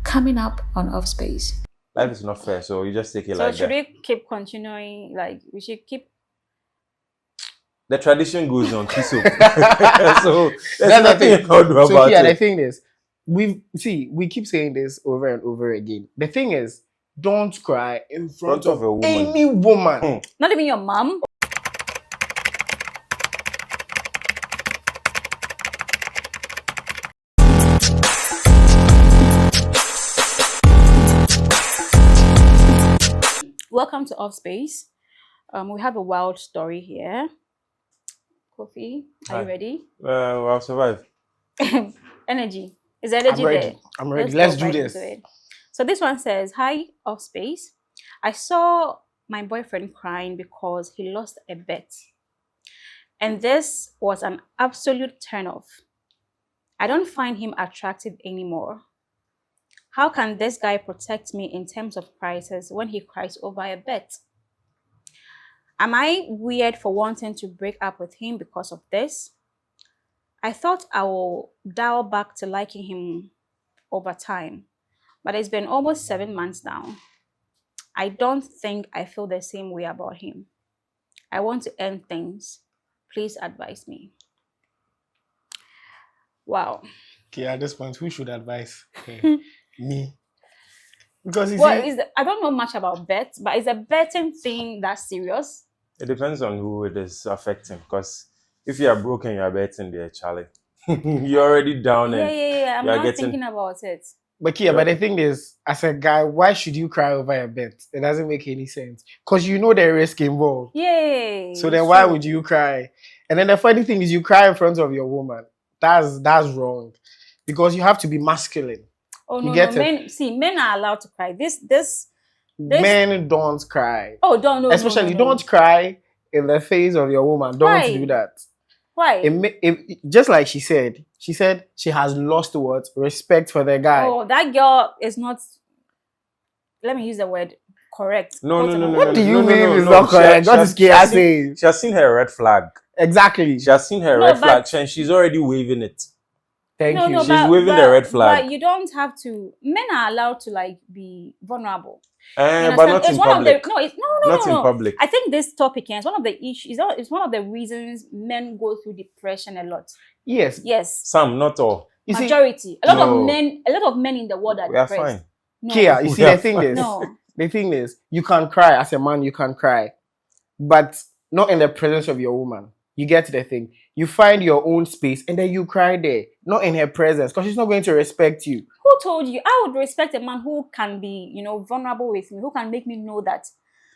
coming up on Off Space. Life is not fair, so you just take it So like should that. we keep continuing? Like we should keep. The tradition goes on. So there's That's the nothing you thing. can do So about here, the it. thing is, we keep saying this over and over again. The thing is, don't cry in front of a woman. any woman. Not even your mom. Welcome to Off Space. We have a wild story here. Kofi, are Hi. you ready? I'll survive. Energy. Is there energy I'm ready. there? I'm ready. Let's go do right this. into it. So this one says, "Hi, Off Space. I saw my boyfriend crying because he lost a bet. And this was an absolute turnoff. I don't find him attractive anymore. How can this guy protect me in terms of prices when he cries over a bet? Am I weird for wanting to break up with him because of this? I thought I will dial back to liking him over time, but it's been almost 7 months now. I don't think I feel the same way about him. I want to end things. Please advise me." Wow. Okay, at this point, who should advise? Me. Because you Well, see, I don't know much about bets, but is a betting thing that serious? It depends on who it is affecting. Because if you are broken, you are betting there, Charlie. You're already down and Yeah. I'm you are not getting- thinking about it. but Kia, but the thing is, as a guy, why should you cry over a bet? It doesn't make any sense. Because you know the risk involved. Yay. So then why would you cry? And then the funny thing is you cry in front of your woman. That's wrong. Because you have to be masculine. Oh You no, get no. it? Men are allowed to cry. This. Men don't cry. Oh, don't know. Especially don't cry in the face of your woman. Don't Why? do that. Why? Just like she said she has lost what? Respect for the guy. Oh, that girl is not. Let me use the word correct. No. What do you no, mean no, it's no. not correct? She What has- is Kia saying? She has seen her red flag. Exactly. She has seen her No, red flag but- and she's already waving it. Thank you. No, She's waving the red flag. But you don't have to. Men are allowed to like be vulnerable. You But understand? not It's in one public. of the no. Not in public. I think this topic is one of the issues. It's one of the reasons men go through depression a lot. Yes. Yes, Some, not all. You see, majority. A lot No. of men in the world are We are depressed. fine. No. Kia, you see Yeah. the thing is, you can cry as a man, you can cry, but not in the presence of your woman. You get the thing. You find your own space and then you cry there, not in her presence, because she's not going to respect you. Who told you? I would respect a man who can be, vulnerable with me, who can make me know that.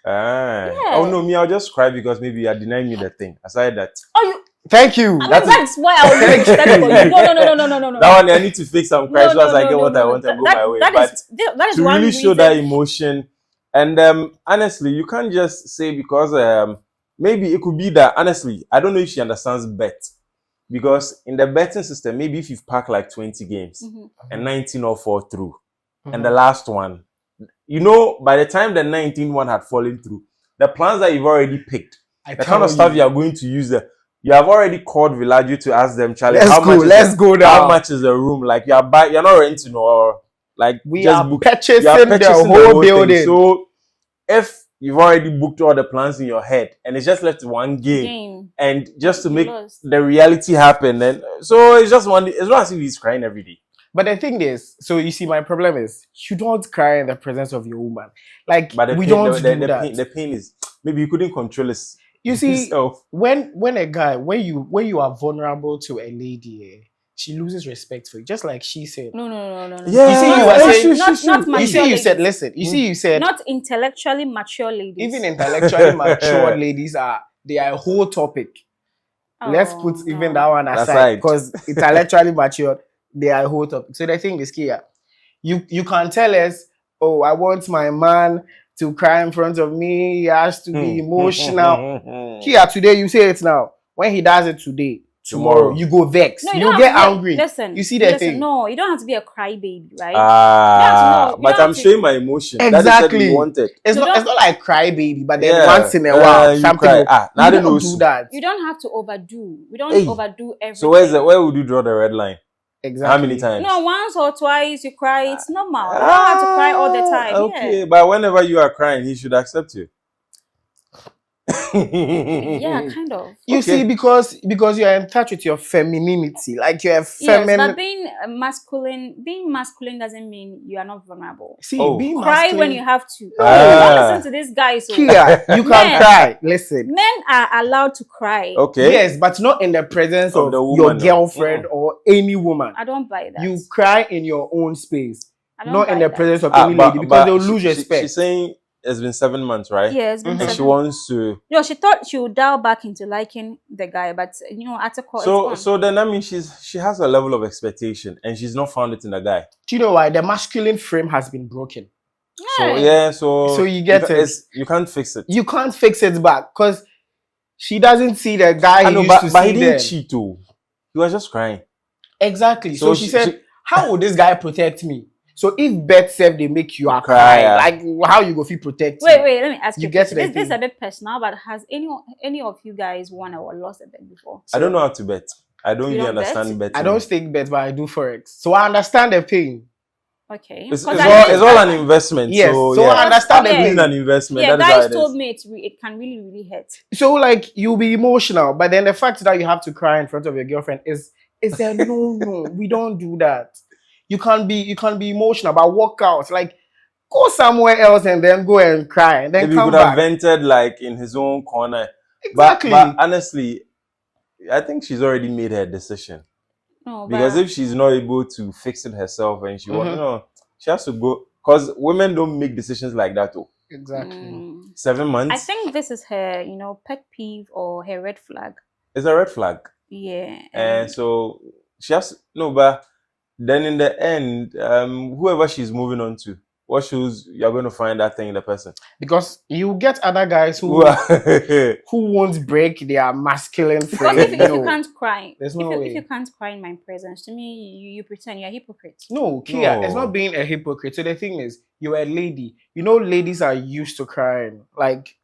Yeah. Oh no, me, I'll just cry because maybe you are denying me the thing. Aside that. Oh, you. Thank you. That's why I was respect for you. No. That one, I need to fix some cries No, so as I no, get no, what I no. want and go That- my way. that But is to one really show reason- that emotion, and honestly, you can't just say because maybe it could be that honestly, I don't know if she understands bet. Because in the betting system, maybe if you've packed like 20 games Mhm. and 19 all fall through, Mhm. and the last one, by the time the 19 one had fallen through, the plans that you've already picked, I the tell kind of stuff you are going to use, you have already called Villaggio to ask them, Charlie, Let's go now. how much is the room? Like you're not renting or like We just are book. purchasing, You are the purchasing whole thing. building. So if you've already booked all the plans in your head and it's just left one game. Game. And just to You make lost. the reality happen, and so it's just one. It's not as if he's crying every day. But the thing is, so you see, my problem is you don't cry in the presence of your woman. Like But the we pain, don't the, do the, that. pain, the pain is maybe you couldn't control his. You see, himself. when you are vulnerable to a lady, she loses respect for you, just like she said. No. Yeah, You see, you Not- were not- saying- not You mature see, you said, ladies. listen. You see, you said Not intellectually mature ladies. even intellectually mature ladies they are a whole topic. Let's put Oh, even no. that one aside Aside. because intellectually mature, they are a whole topic. So the thing is, Kia, you can tell us, oh, I want my man to cry in front of me. He has to be emotional. Kia, today you say it now. When he does it today, tomorrow you go vex. No, you you don't get have to be angry. Listen, You see the thing? No, you don't have to be a crybaby, right? Ah, you but don't I'm have to- showing my emotion. That is Exactly. what you wanted. It's No, not like cry baby, but then Yeah, once in a while you something. cry. Will, Now you they don't know do so. that. You don't have to overdo. We don't Hey. overdo everything. So where would you draw the red line? Exactly. How many times? No, once or twice you cry, it's normal. You don't have to cry all the time. Okay, Yeah. but whenever you are crying, he should accept you. Yeah, kind of. You Okay. see, because you are in touch with your femininity, like you're Yes, feminine. but being masculine doesn't mean you are not vulnerable. See, Oh. being Cry masculine, when you have to. Ah. Don't listen to this guy. So Kia, you can Men. cry. Listen. men are allowed to cry. Okay. Yes, but not in the presence Of of the your woman, no. girlfriend or any woman. I don't buy that. You cry in your own space, I don't not in buy the that. presence of any lady, because they'll lose respect. She's saying it's been 7 months, right? Yeah, it's been And she seven. wants to. No, she thought she would dial back into liking the guy, but at a call. So then I mean she has a level of expectation and she's not found it in the guy. Do you know why? The masculine frame has been broken. So yeah, so you get it. You can't fix it. You can't fix it back because she doesn't see the guy I he know, used to but see he didn't then. cheat though. He was just crying. Exactly. So she said, she- how would this guy protect me? So if bet self they make you Cry, cry, yeah. like how you go feel protect Wait, me? let me ask You you. get This the is a thing. bit personal, but has any of you guys won or lost a bet before? I don't know how to bet. I don't You really don't bet? understand betting. I don't stake bet, but I do forex. So I understand the pain. Okay. It's 'Cause all an investment. Yes. So, So yeah. I understand the Yeah. It's pain. an investment. Yeah, That is how guys it told is. me it can really, really hurt. So like you'll be emotional, but then the fact that you have to cry in front of your girlfriend is a no. We don't do that. You can't be emotional, but walk out. Like go somewhere else and then go and cry and then Maybe he come could have back. vented like in his own corner. Exactly. But honestly, I think she's already made her decision. No, Because but if she's not able to fix it herself and Mhm. she has to go. Because women don't make decisions like that too. Exactly. 7 months I think this is her, pet peeve or her red flag. is a red flag. Yeah. And so she has but then in the end, whoever she's moving on to, what shows you're going to find that thing in the person? Because you get other guys Who who are- won't break their masculine Because frame. if you No. can't cry, There's if no you, way. if you can't cry in my presence, to me, you pretend you're a hypocrite. No, Kia, No. it's not being a hypocrite. So the thing is, you're a lady. You know, ladies are used to crying. Like,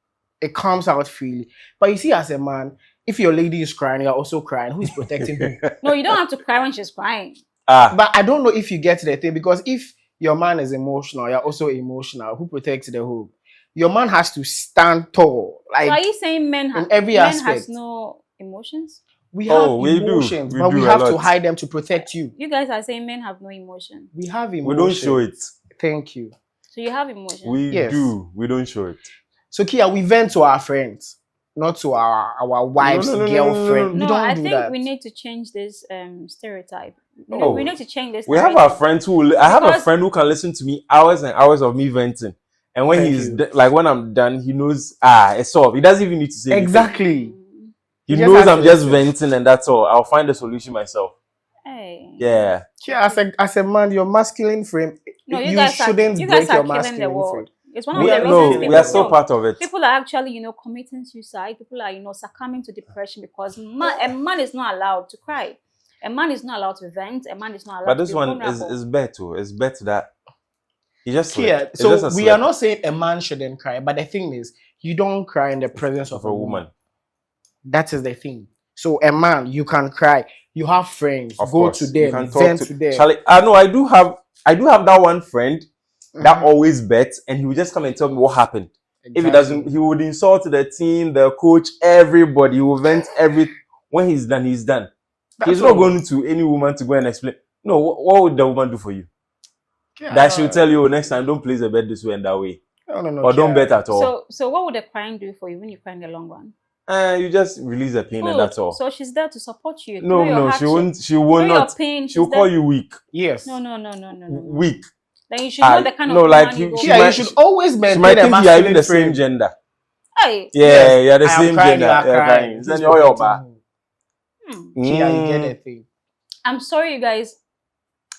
it comes out freely. But you see, as a man, if your lady is crying, you're also crying. Who is protecting who? No, you don't have to cry when she's crying. But I don't know if you get the thing, because if your man is emotional, you're also emotional. Who protects the home? Your man has to stand tall. So are Like, you saying men every men aspect. has no emotions? we have we do. emotions, We but do we a have to lot. hide them to protect you. You guys are saying men have no emotion. We have emotions. we don't show it. Thank you. So you have emotion. We Yes. do. We don't show it. So Kia, we vent to our friends, not to our wives, No, no, no, girlfriend. We No, don't I do think that. we need to change this stereotype. Oh. We need to change this. We have narrative. our friends I have a Because- friend who can listen to me hours and hours of me venting. And when Thank he's you. like when I'm done, he knows it's solved. He doesn't even need to say anything. Exactly. He He just knows has I'm to just listen. venting and that's all. I'll find the solution myself. Hey. Yeah. Yeah, as a man, your masculine frame, No, you you guys shouldn't are break your killing the masculine frame. world. It's one of We the are, reasons no, people, we are still no, part of it. people are actually, committing suicide. People are, succumbing to depression because a man is not allowed to cry. A man is not allowed to vent. A man is not allowed But to this be one vulnerable. is better. It's better that he just Yeah, slept. It's just so a we slip are not saying a man shouldn't cry, but the thing is, you don't cry in the presence of a woman. That is the thing. So a man, you can cry. You have friends. Of Go course. to You them. can talk Vent to to them. Charlie. No, I do have that one friend that Mhm. always bets, and he would just come and tell me what happened. If he doesn't, he would insult the team, the coach, everybody. He will vent every. When he's done, he's done. That's He's not all. going to any woman to go and explain. No, what would the woman do for you? Yeah, That she'll tell you next time, don't place a bet this way and that way, no, or don't Kia. bet at all. So what would the crying do for you when you cry in the long run? You just release the pain and Good. that's all. So she's there to support you. No, through your she hardship, won't. She through will your not. pain. She'll she's call there- you weak. Yes. No. Weak. Then you should know the kind of no, woman like you you- go she Kia, for. you might- should always She maintain might a think you are masculine even the frame. same gender. Hey. Yeah, Yes, you're the I am same crying, gender. you are You're crying. crying. Who's Then you're your man. protecting who? Kia, you get Mm. a thing. I'm sorry you guys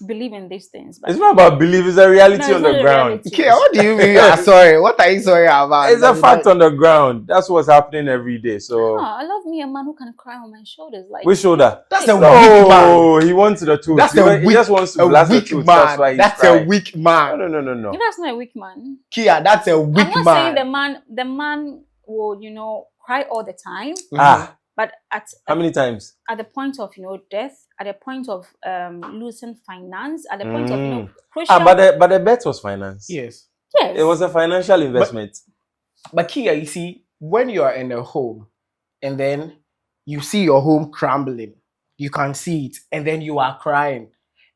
believe in these things, but It's not about belief. It's a reality No, on it's the not a ground. reality. Kia, what do you mean you are sorry? What are you sorry about? It's a fact on the ground. That's what's happening every day. So I love me a man who can cry on my shoulders. Like which shoulder? That's a No, weak man. he wants the truth. That's he, a he weak, just wants to a blast the weak truth. man. That's why he's That's crying. a weak man. No. That's not a weak man. Kia, that's a weak I'm not man. saying the man will, cry all the time. Ah, But How many times? at the point of death, at the point of losing finance, at the point of crucial. But the bet was finance. Yes. Yes. It was a financial investment. But Kia, you see, when you are in a home and then you see your home crumbling, you can see it, and then you are crying.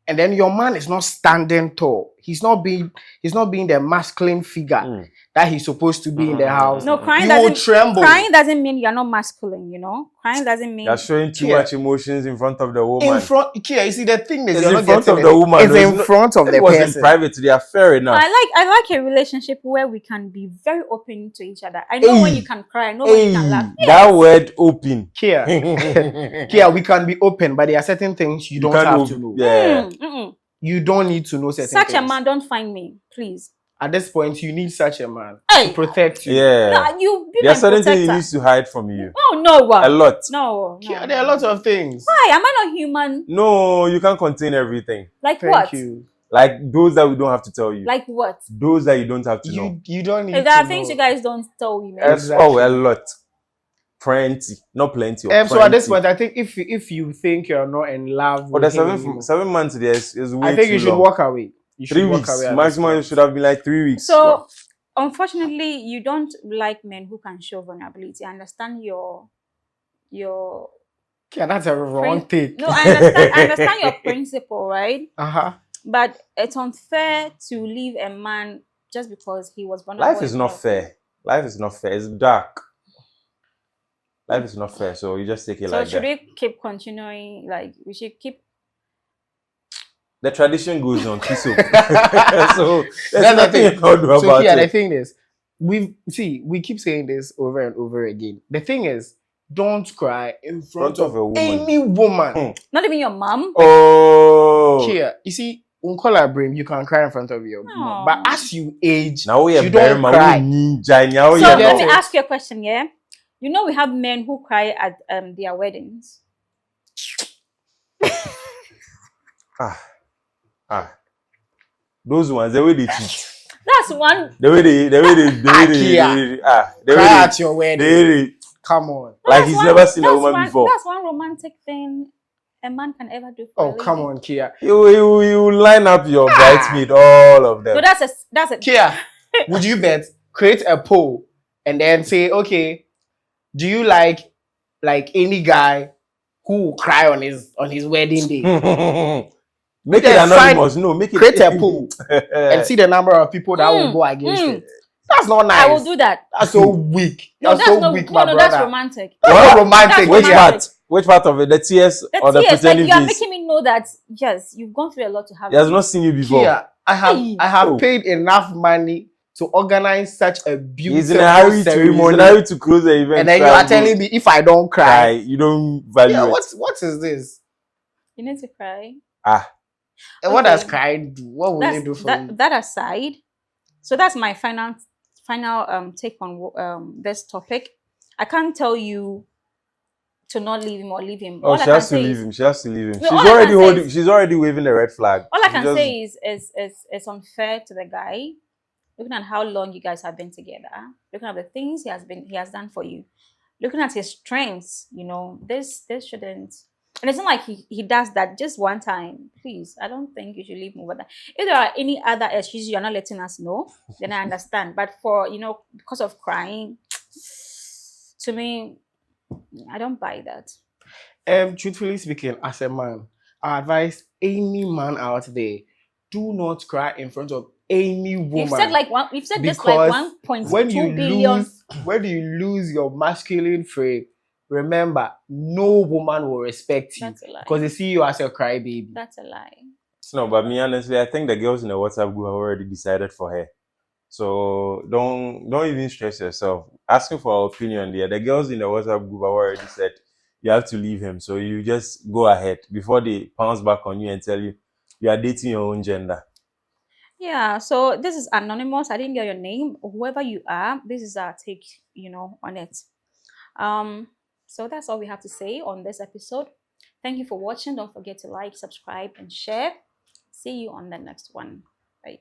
And then your man is not standing tall. He's not being the masculine figure that he's supposed to be in the house. No, crying you doesn't will tremble. Crying doesn't mean you're not masculine, Crying doesn't mean You're showing too Kia. much emotions in front of the woman. In front, Kia, you see, the thing is, It's you're in not front getting of the it. woman. It's No, in front of it the was person. in private. They are fair enough. I like a relationship where we can be very open to each other. I know when you can cry, I know when you can laugh. That word open. Kia, Kia, we can be open, but there are certain things you don't can't have open. to know. Yeah. You don't need to know certain Such things. a man, don't find me, please. At this point, you need such a man Hey. to protect you. Yeah. No, you be There are my certain things he protector. needs to hide from you. Oh no, what? A lot. No. Kia, there are a lot of things. Why? Am I not human? No, you can't contain everything. Like Thank what? you. Like those that we don't have to tell you. Like what? Those that you don't have to know. You don't need If there are to things know. you guys don't tell women. Exactly. Oh, a lot. Plenty. Not plenty. So at this point, I think if you think you're not in love for with the him anymore, 7 months there is way I think too you should long. walk away. You should 3 walk weeks. away at this Maximum it point. should have been like 3 weeks. So, unfortunately, you don't like men who can show vulnerability. I understand your. Yeah, that's a wrong take. No, I understand your principle, right? But it's unfair to leave a man just because he was vulnerable. Life is not fair. Life is not fair. It's dark. Life is not fair. So you just take it So like should that. we keep continuing? Like we should keep. The tradition goes on. So there's That's the nothing thing. you can do So about here, the it. thing is, we keep saying this over and over again. The thing is, don't cry in front of a woman. any woman. Not even your mom. Oh. Here, you see, uncola brain, you can cry in front of your mom. But as you age, Now we you don't cry. So yeah, let me no. ask you a question, yeah? You know we have men who cry at their weddings. Those ones, the way they cheat. That's one. The way they Cry at your wedding. Come on. Like That's he's one- never seen a that's woman one- before. That's one romantic thing a man can ever do. For Oh, a lady. come on, Kia. You line up your bridesmaid, all of them. So that's a. Kia, would you bet? Create a poll and then say, okay, do you like any guy who will cry on his wedding day? Make Then it anonymous. No, make it Create a poll and see the number of people that will go against it. That's not nice. I will do that. That's so weak. No, That's that's so no. weak, No, my no, brother. that's romantic. That's not romantic. Which Which Kia. part? Which part of it? The tears or the Yes, like pretending you are face? making me know that yes, you've gone through a lot to have. He has not seen you before. Kia, I have Oh. paid enough money to organize such a beautiful He's in a hurry ceremony, to close the event. and then you Try are and telling me if I don't cry, cry, you don't value yeah, it. what is this? You need to cry. And what Okay. does cry do? What will it do for you? That aside, so that's my final take on this topic. I can't tell you to not leave him or leave him. Oh, All she I can has to say leave is- him. She has to leave him. No, all I can say is- She's already waving the red flag. All I She can just- say is it's unfair to the guy, looking at how long you guys have been together, looking at the things he has done for you, looking at his strengths. This shouldn't. And it's not like he does that just one time. Please, I don't think you should leave him over that. If there are any other excuses you're not letting us know, then I understand. But for because of crying, to me, I don't buy that. Truthfully speaking, as a man, I advise any man out there, do not cry in front of any woman. You've said this Because like 1.2 when you billion. when you lose your masculine frame, remember, no woman will respect you That's a lie. because they see you as a crybaby. That's a lie. No, but me honestly, I think the girls in the WhatsApp group have already decided for her. So don't even stress yourself. Asking for our opinion there. The girls in the WhatsApp group have already said you have to leave him. So you just go ahead before they pounce back on you and tell you you are dating your own gender. Yeah, so this is anonymous. I didn't get your name. Whoever you are, this is our take, on it. So that's all we have to say on this episode. Thank you for watching. Don't forget to like, subscribe, and share. See you on the next one. Bye.